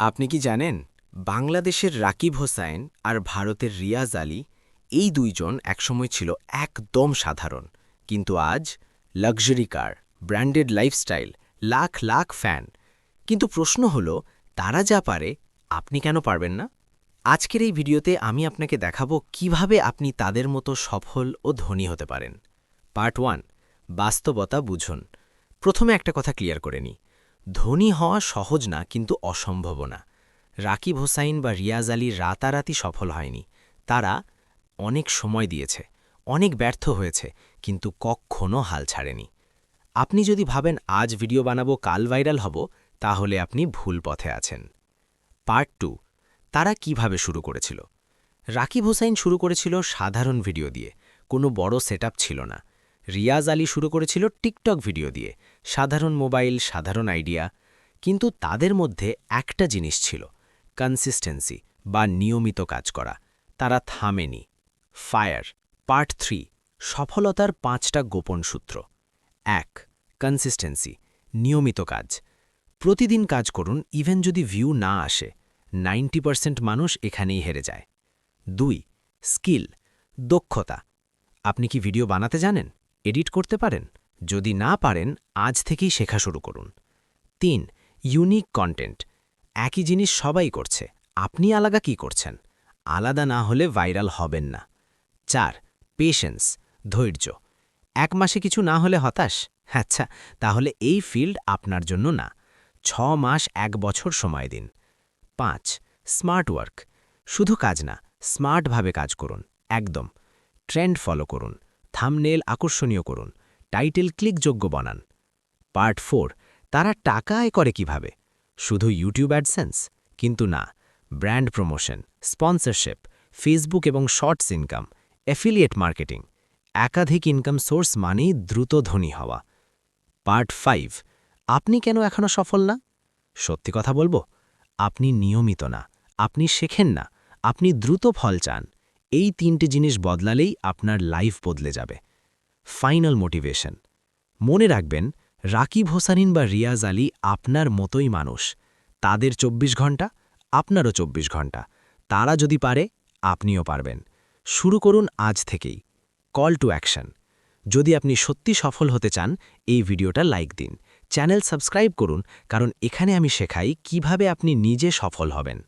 আপনি কি জানেন বাংলাদেশের রাকিব হোসাইন আর ভারতের রিয়াজ আলী এই দুইজন একসময় ছিল একদম সাধারণ, কিন্তু আজ luxury car, branded lifestyle, lakh lakh fan. কিন্তু প্রশ্ন হলো, তারা যা পারে আপনি কেন পারবেন না? আজকের এই ভিডিওতে আমি আপনাকে দেখাবো কিভাবে আপনি তাদের মতো সফল ও ধনী হতে পারেন। পার্ট 1, বাস্তবতা বুঝুন। প্রথমে একটা কথা ক্লিয়ার করে নিই, ধনী হওয়া সহজ না, কিন্তু অসম্ভবও না। রাকিব হোসাইন বা রিয়াজ আলী রাতারাতি সফল হয়নি। তারা অনেক সময় দিয়েছে, অনেক ব্যর্থ হয়েছে, কিন্তু কখনো হাল ছাড়েনি। আপনি যদি ভাবেন আজ ভিডিও বানাবো কাল ভাইরাল হব, তাহলে আপনি ভুল পথে আছেন। পার্ট 2, তারা কিভাবে শুরু করেছিল। রাকিব হোসাইন শুরু করেছিল সাধারণ ভিডিও দিয়ে, কোনো বড় সেটআপ ছিল না। রিয়াজ আলী শুরু করেছিল টিকটক ভিডিও দিয়ে, সাধারণ মোবাইল, সাধারণ আইডিয়া। কিন্তু তাদের মধ্যে একটা জিনিস ছিল, কনসিস্টেন্সি বা নিয়মিত কাজ করা। তারা থামেনি। ফায়ার পার্ট 3, সফলতার 5টা গোপন সূত্র। 1, কনসিস্টেন্সি, নিয়মিত কাজ। প্রতিদিন কাজ করুন, ইভেন যদি ভিউ না আসে। 90% মানুষ এখানেই হেরে যায়। 2, স্কিল, দক্ষতা। আপনি কি ভিডিও বানাতে জানেন, এডিট করতে পারেন? যদি না পারেন, আজ থেকেই শেখা শুরু করুন। 3, ইউনিক কন্টেন্ট। একই জিনিস সবাই করছে, আপনি আলাদা কি করছেন? আলাদা না হলে ভাইরাল হবেন না। 4, পেশেন্স, ধৈর্য। 1 মাসে কিছু না হলে হতাশ? আচ্ছা, তাহলে এই ফিল্ড আপনার জন্য না। 6 মাস 1 বছর সময় দিন। 5, স্মার্ট ওয়ার্ক। শুধু কাজ না, স্মার্টভাবে কাজ করুন। একদম। ট্রেন্ড ফলো করুন, থাম্বনেল আকর্ষণীয় করুন, টাইটেল ক্লিকযোগ্য বানান। পার্ট 4, তারা টাকা আয় করে কিভাবে। শুধু ইউটিউব অ্যাডসেন্স? কিন্তু না, ব্র্যান্ড প্রমোশন, স্পন্সরশিপ, ফেসবুক এবং শর্টস ইনকাম, অ্যাফিলিয়েট মার্কেটিং। একাধিক ইনকাম সোর্স মানেই দ্রুত ধনী হওয়া। পার্ট 5, আপনি কেন এখনো সফল না? সত্যি কথা বলবো, আপনি নিয়মিত না, আপনি শেখেন না, আপনি দ্রুত ফল চান। এই 3টে জিনিস বদলালেই আপনার লাইফ বদলে যাবে। ফাইনাল মোটিভেশন, মনে রাখবেন, রাকিব হোসাইন বা রিয়াজ আলী আপনার মতোই মানুষ। তাদের 24 ঘন্টা, আপনারও 24 ঘন্টা। তারা যদি পারে, আপনিও পারবেন। শুরু করুন আজ থেকেই। কল টু অ্যাকশন, যদি আপনি সত্যি সফল হতে চান, এই ভিডিওটা লাইক দিন, চ্যানেল সাবস্ক্রাইব করুন, কারণ এখানে আমি শেখাই কিভাবে আপনি নিজে সফল হবেন।